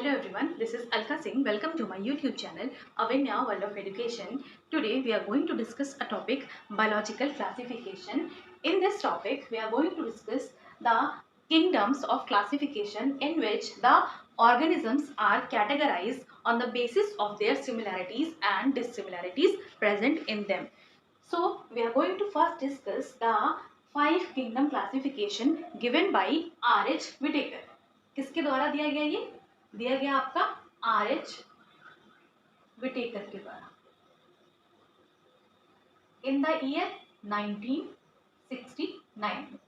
Hello everyone, this is Alka Singh. Welcome to my YouTube channel, Avinya World of Education. Today we are going to discuss a topic, biological classification. In this topic, we are going to discuss the kingdoms of classification in which the organisms are categorized on the basis of their similarities and dissimilarities present in them. So we are going to first discuss the 5 kingdom classification given by R.H. Whittaker. किसके द्वारा दिया गया ये? दिया गया आपका R.H. Whittaker के द्वारा इन द ईयर 1969 में।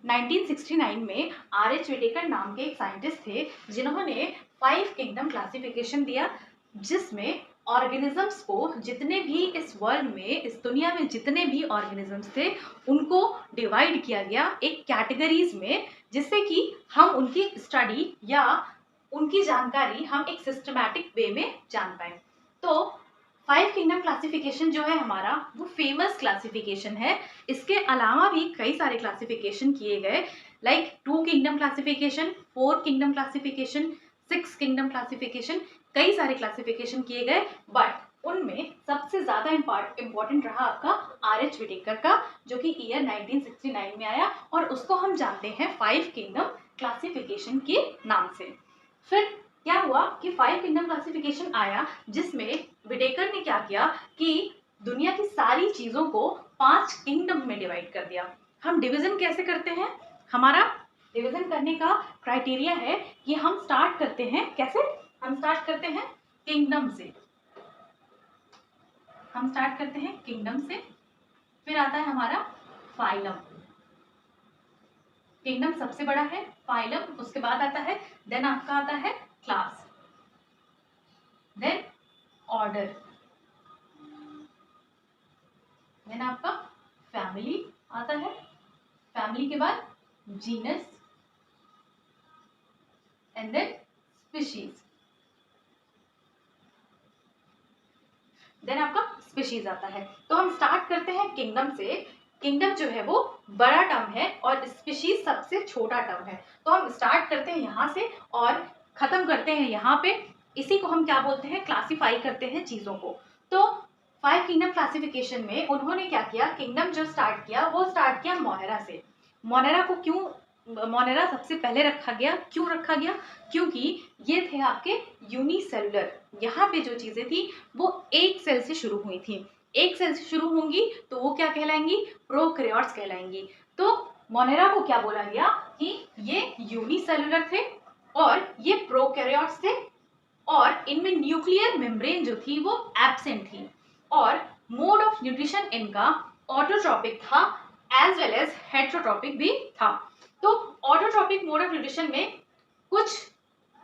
1969 में R.H. विटेकर नाम के एक साइंटिस्ट थे जिन्होंने 5 किंगडम क्लासिफिकेशन दिया, जिसमें ऑर्गेनिजम्स को जितने भी इस वर्ल्ड में, इस दुनिया में जितने भी ऑर्गेनिजम्स थे उनको डिवाइड किया गया एक कैटेगरीज में, जिससे कि हम उनकी स्टडी या उनकी जानकारी हम एक सिस्टमैटिक वे में जान पाए। तो 5 किंगडम क्लासिफिकेशन जो है हमारा वो फेमस क्लासिफिकेशन है। इसके अलावा भी कई सारे क्लासिफिकेशन किए गए, like 2 kingdom classification, 4 kingdom classification, 6 kingdom classification, कई सारे क्लासिफिकेशन किए गए, बट उनमें सबसे ज्यादा इम्पोर्टेंट रहा आपका R.H. विटेकर का, जो कि ईयर 1969 में आया और उसको हम जानते हैं 5 किंगडम क्लासिफिकेशन के नाम से। फिर क्या हुआ कि 5 किंगडम क्लासिफिकेशन आया, जिसमें विटेकर ने क्या किया कि दुनिया की सारी चीजों को 5 किंगडम में डिवाइड कर दिया। हम डिवीजन कैसे करते हैं? हमारा डिवीजन करने का क्राइटेरिया है कि हम स्टार्ट करते हैं कैसे? हम स्टार्ट करते हैं किंगडम से। हम स्टार्ट करते हैं किंगडम से, फिर आता है हमारा फाइलम। किंगडम सबसे बड़ा है, फाइलम उसके बाद आता है, देन आपका आता है क्लास, देन ऑर्डर, देन आपका फैमिली आता है, फैमिली के बाद genus and then species, then आपका स्पीशीज आता है। तो हम स्टार्ट करते हैं किंगडम से। किंगडम जो है वो बड़ा टर्म है और स्पीशीज सबसे छोटा टर्म है। तो हम स्टार्ट करते हैं यहाँ से और खत्म करते हैं यहाँ पे। इसी को हम क्या बोलते हैं? क्लासिफाई करते हैं चीजों को। तो 5 किंगडम क्लासिफिकेशन में उन्होंने क्या किया? किंगडम जो स्टार्ट किया वो स्टार्ट किया मोनेरा से। मोनेरा को क्यों मोनेरा सबसे पहले रखा गया? क्यों रखा गया? क्योंकि ये थे आपके यूनिसेलुलर। यहाँ पे जो चीजें थी वो एक सेल से शुरू हुई थी। एक सेल से शुरू होंगी तो वो क्या कहलाएंगी? प्रोकैरियोट्स कहलाएंगी। तो मोनेरा को क्या बोला गया कि ये यूनिसेलुलर थे और ये प्रोकैरियोट्स थे और इनमें न्यूक्लियर मेम्ब्रेन जो थी वो एब्सेंट थी और मोड ऑफ न्यूट्रिशन इनका ऑटोट्रॉपिक था एज वेल एज हेटेरोट्रॉपिक भी था। तो ऑटोट्रॉपिक मोड ऑफ न्यूट्रिशन में कुछ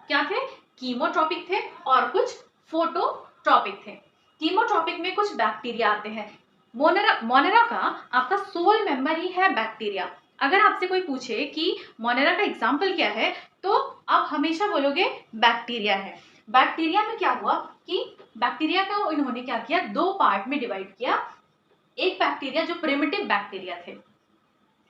क्या थे? कीमोट्रॉपिक थे और कुछ फोटोट्रॉपिक थे। कीमोट्रॉपिक में कुछ बैक्टीरिया आते हैं। मोनेरा का आपका सोल मेंबर ही है बैक्टीरिया। अगर आपसे कोई पूछे कि मोनेरा का एग्जाम्पल क्या है तो आप हमेशा बोलोगे बैक्टीरिया है। बैक्टीरिया में क्या हुआ कि बैक्टीरिया का इन्होंने क्या किया? 2 पार्ट में डिवाइड किया। एक बैक्टीरिया जो प्रिमिटिव बैक्टीरिया थे,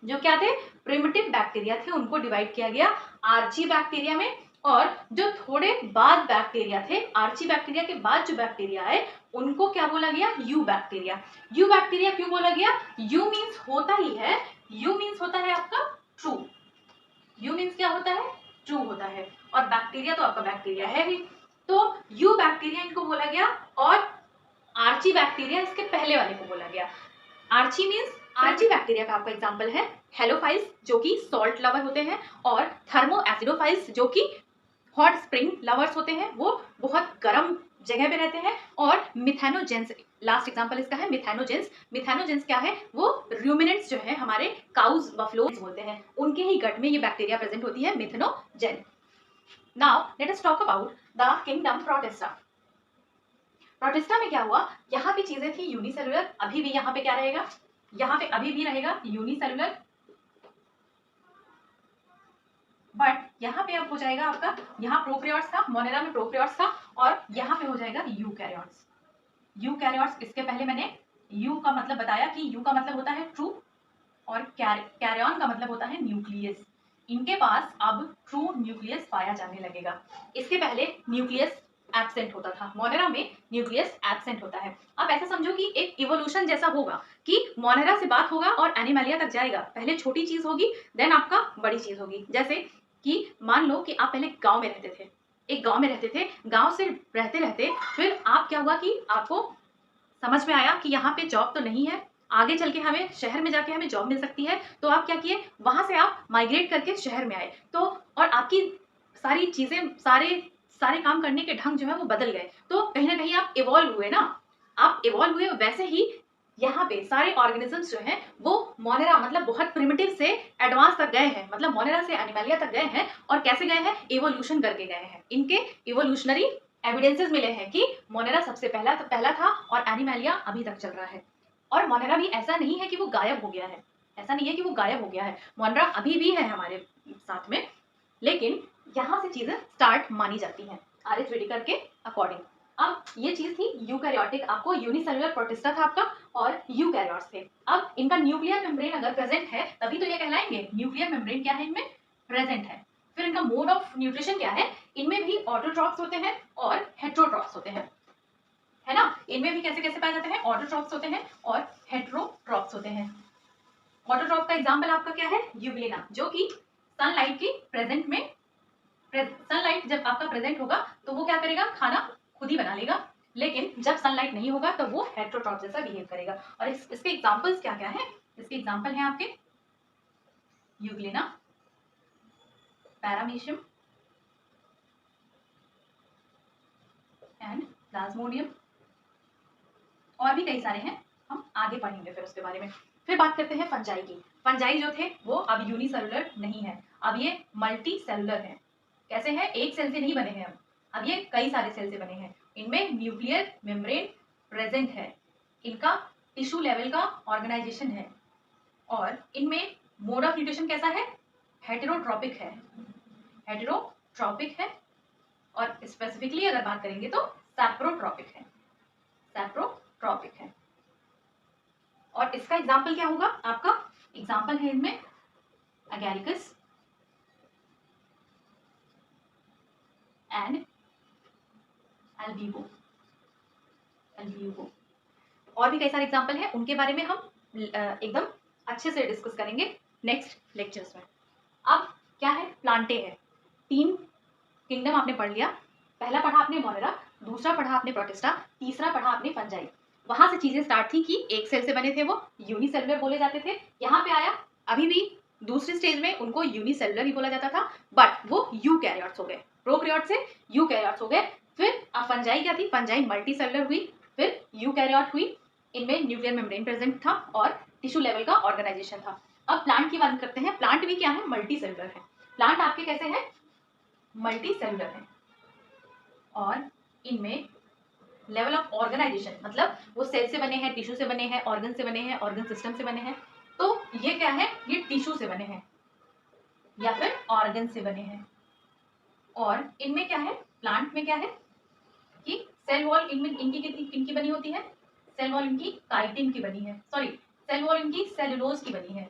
जो क्या थे? प्रिमिटिव बैक्टीरिया थे, उनको डिवाइड किया गया आर्ची बैक्टीरिया में। और जो थोड़े बाद बैक्टीरिया थे, आर्ची बैक्टीरिया के बाद जो बैक्टीरिया आए उनको क्या बोला गया? You bacteria. यू बैक्टीरिया क्यों बोला गया? यू मीन्स होता ही है, यू मीन्स होता है आपका ट्रू। यू मीन्स क्या होता है? ट्रू होता है। और बैक्टीरिया तो आपका बैक्टीरिया है ही, तो यू बैक्टीरिया इनको बोला गया और आर्ची बैक्टीरिया इसके पहले वाले को बोला गया। आर्ची मीन्स आर्ची बैक्टीरिया का आपका एग्जांपल है हेलोफाइल्स जो कि सॉल्ट लवर होते हैं, और थर्मो एसिडोफाइल्स जो कि हॉट स्प्रिंग लवर्स होते हैं, वो बहुत गर्म जगह पे रहते हैं। और मिथेनोजेंस, लास्ट एग्जांपल इसका है मिथेनोजेंस। मिथेनोजेंस क्या है? वो रूमिनेंट्स जो है हमारे काउज बफलोज बोलते हैं, उनके ही गट में ये बैक्टीरिया प्रेजेंट होती है, methanogen. Now let us talk about the kingdom protista. Protista में क्या हुआ? यहाँ पे चीजें थी यूनिसेलुलर, अभी भी यहाँ पे क्या रहेगा? यहाँ पे अभी भी रहेगा यूनिसेलुलर, बट यहाँ पे अब हो जाएगा आपका, यहाँ प्रोकैरियोट्स था, मोनेरा में प्रोकैरियोट्स था, और यहाँ पे हो जाएगा यूकैरियोट्स। यूकैरियोट्स, इसके पहले मैंने यू का मतलब बताया कि यू का मतलब होता है ट्रू और कैरियन का मतलब होता है न्यूक्लियस। इनके पास अब ट्रू न्यूक्लियस पाया जाने लगेगा। इसके पहले न्यूक्लियस एब्सेंट होता था, मोनेरा में न्यूक्लियस एब्सेंट होता है। आप ऐसा समझो कि एक इवोल्यूशन जैसा होगा कि मोनेरा से बात होगा और एनिमलिया तक जाएगा। पहले छोटी चीज होगी, देन आपका बड़ी चीज होगी। जैसे कि मान लो कि आप पहले गांव में रहते थे, एक गांव में रहते थे, गांव से रहते रहते फिर आप क्या हुआ कि आपको समझ में आया कि यहाँ पे जॉब तो नहीं है, आगे चल के हमें शहर में जाके हमें जॉब मिल सकती है। तो आप क्या किए, वहां से आप माइग्रेट करके शहर में आए। तो और आपकी सारी चीजें, सारे सारे काम करने के ढंग जो है वो बदल गए। तो कहीं ना कहीं आप इवॉल्व हुए ना, आप इवॉल्व हुए। वैसे ही यहाँ पे सारे ऑर्गेनिजम्स जो हैं वो मोनेरा मतलब बहुत प्रिमिटिव से एडवांस तक गए हैं, मतलब मोनेरा से एनिमलिया तक गए हैं। और कैसे गए हैं, इवोल्यूशन करके गए हैं। इनके इवोल्यूशनरी एविडेंसेस मिले हैं कि मोनेरा सबसे पहला था और एनिमलिया अभी तक चल रहा है। और मोनेरा भी ऐसा नहीं है कि वो गायब हो गया है, ऐसा नहीं है कि वो गायब हो गया है, मोनेरा अभी भी है हमारे साथ में। लेकिन यहाँ से चीजें स्टार्ट मानी जाती हैं आर.एच. व्हिटेकर के अकॉर्डिंग। अब ये चीज थी यूकैरियोटिक, आपको यूनिसेलुलर प्रोटिस्टा था आपका और यूकैरियोट्स थे। अब इनका न्यूक्लियर मेम्ब्रेन अगर प्रेजेंट है तभी तो ये कहलाएंगे। न्यूक्लियर मेम्ब्रेन क्या है, इनमें प्रेजेंट है। फिर इनका मोड ऑफ न्यूट्रिशन क्या है, इनमें भी ऑटोट्रॉफ्स होते हैं और हेट्रोट्रॉफ्स होते हैं, है ना। इनमें भी कैसे कैसे पाए जाते हैं, ऑटोट्रॉफ्स होते हैं और हेट्रोट्रॉफ्स होते हैं। ऑटोट्रॉफ का एग्जाम्पल आपका क्या है, यूग्लेना, जो कि सनलाइट की प्रेजेंट में, सनलाइट जब आपका प्रेजेंट होगा तो वो क्या करेगा, खाना खुद ही बना लेगा। लेकिन जब सनलाइट नहीं होगा तो वो हेट्रोट्रॉफ जैसा बिहेव करेगा। और इसके एग्जांपल्स क्या क्या है, इसके एग्जांपल हैं आपके यूग्लेना, पैरामीशियम एंड प्लाज्मोडियम, और भी कई सारे हैं, हम आगे पढ़ेंगे फिर उसके बारे में। फिर बात करते हैं फंजाई की। फंजाई जो थे वो अब यूनिसेलुलर नहीं है, अब ये मल्टी सेलुलर है। कैसे है, एक सेल से नहीं बने हैं, अब ये कई सारे सेल से बने हैं। इनमें न्यूक्लियर मेम्ब्रेन प्रेजेंट है, इनका टिश्यू लेवल का ऑर्गेनाइजेशन है, और इनमें मोड ऑफ न्यूट्रिशन कैसा है, हेटेरोट्रॉपिक है, हेटेरोट्रॉपिक है। और स्पेसिफिकली अगर बात करेंगे तो सैप्रोट्रॉपिक है, सैप्रोट्रॉपिक है। और इसका एग्जाम्पल क्या होगा, आपका एग्जाम्पल है इनमें अगैरिकस एंड एल्ब्यूको, एल्ब्यूको। और भी कई सारे एग्जाम्पल हैं, उनके बारे में हम एकदम अच्छे से डिस्कस करेंगे नेक्स्ट लेक्चर्स में। अब क्या है, प्लांटे है। 3 किंगडम आपने पढ़ लिया, पहला पढ़ा आपने मोनेरा, दूसरा पढ़ा आपने प्रोटिस्टा, तीसरा पढ़ा आपने फंजाई। वहां से चीजें स्टार्ट थी कि एक सेल से बने थे, वो यूनिसेलुलर बोले जाते थे। यहाँ पे आया, अभी भी दूसरी स्टेज में उनको यूनिसेलुलर ही बोला जाता था, बट वो यूकैरियोट्स हो गए, प्रोकैरियोट से यूकैरियोट्स हो गए। फिर अब फंजाई क्या थी, फंजाई मल्टी सेलुलर हुई, फिर यूकैरियोट हुई, इनमें न्यूक्लियर मेम्ब्रेन प्रेजेंट था और टिश्यू लेवल का ऑर्गेनाइजेशन था। अब प्लांट की बात करते हैं, प्लांट भी क्या है, मल्टी सेलुलर है। प्लांट आपके कैसे हैं, मल्टी सेलुलर है, और इनमें लेवल ऑफ ऑर्गेनाइजेशन मतलब वो सेल से बने हैं, टिश्यू से बने हैं, ऑर्गन से बने हैं, ऑर्गन सिस्टम से बने हैं। तो ये क्या है, ये टिश्यू से बने हैं या फिर ऑर्गन से बने हैं। और इनमें क्या है, प्लांट में क्या है कि सेल वॉल इनमें इनकी बनी होती है, सेल वॉल इनकी काइटिन की बनी है, सॉरी सेल वॉल इनकी सेलुलोज की बनी है,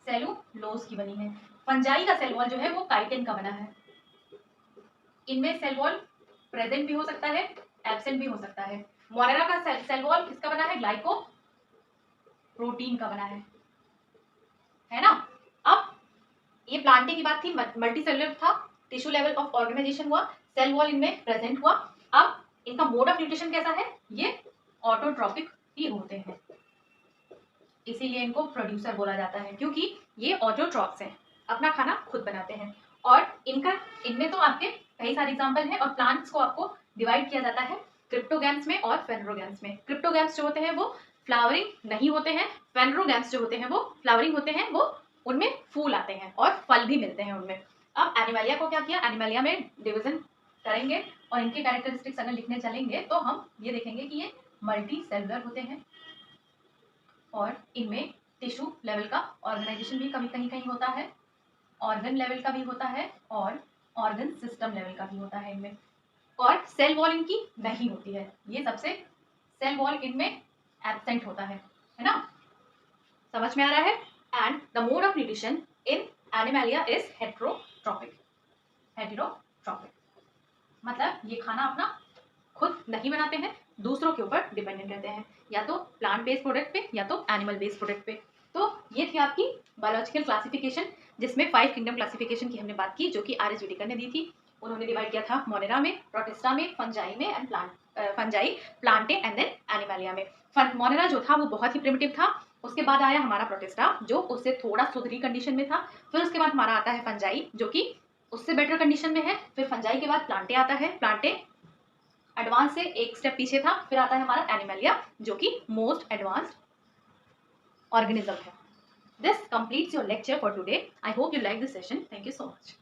सेलुलोज की बनी है। फंजाई का सेल वॉल जो है वो काइटिन का बना है। इनमें सेल वॉल प्रेजेंट भी हो सकता है, एब्सेंट भी हो सकता है। मोनेरा का सेल वॉल किसका बना है, ग्लाइको प्रोटीन का बना है ना। अब ये प्लांटे की बात थी, मल्टी सेलुलर था, टिश्यू लेवल ऑफ ऑर्गेनाइजेशन हुआ, सेल वॉल इनमें प्रेजेंट हुआ। अब इनका मोड ऑफ न्यूट्रिशन कैसा है, ये ऑटोट्रॉपिक ही होते हैं, इसीलिए इनको प्रोड्यूसर बोला जाता है, क्योंकि ये ऑटोट्रॉप्स हैं, अपना खाना खुद बनाते हैं। और इनमें तो आपके कई सारे एग्जाम्पल हैं। और प्लांट्स को आपको डिवाइड किया जाता है क्रिप्टोगैम्स में और फेनरोगैम्स में। क्रिप्टोगैम्स जो होते हैं वो फ्लावरिंग नहीं होते हैं, फेनरोगैम्स जो होते हैं वो फ्लावरिंग होते हैं, वो उनमें फूल आते हैं और फल भी मिलते हैं उनमें। अब एनिमलिया को क्या किया, एनिमलिया में डिविजन करेंगे और इनके कैरेक्टरिस्टिक्स अगर लिखने चलेंगे तो हम ये देखेंगे कि ये मल्टी सेलुलर होते हैं, और इनमें टिश्यू लेवल का ऑर्गेनाइजेशन भी कभी कहीं कहीं होता है, ऑर्गन लेवल का भी होता है, और ऑर्गन सिस्टम लेवल का भी होता है इनमें। और सेल वॉल इनकी नहीं होती है, ये सबसे सेल वॉल इनमें एब्सेंट होता है ना, समझ में आ रहा है। And the mode of nutrition in animalia is heterotrophic. Heterotrophic मतलब ये खाना अपना खुद नहीं बनाते हैं, दूसरों के ऊपर डिपेंडेंट रहते हैं, या तो प्लांट बेस्ड प्रोडक्ट पे या तो एनिमल बेस्ड प्रोडक्ट पे। तो ये थी आपकी बायोलॉजिकल क्लासिफिकेशन, जिसमें 5 किंगडम क्लासिफिकेशन की हमने बात की, जो कि आर एस व्हिटेकर ने दी थी। उन्होंने डिवाइड किया था मोनेरा में, प्रोटिस्टा में, फंजाई में and fungi, plantae and then animalia में। मोनेरा जो था वो बहुत ही प्रिमिटिव था। उसके बाद आया हमारा प्रोटिस्टा जो उससे थोड़ा सुधरी कंडीशन में था। फिर उसके बाद हमारा आता है फंजाई जो कि उससे बेटर कंडीशन में है। फिर फंजाई के बाद प्लांटे आता है, प्लांटे एडवांस से एक स्टेप पीछे था। फिर आता है हमारा एनिमैलिया जो कि मोस्ट एडवांस्ड ऑर्गेनिज्म है। This completes your lecture for today. I hope you like this session. Thank you so much.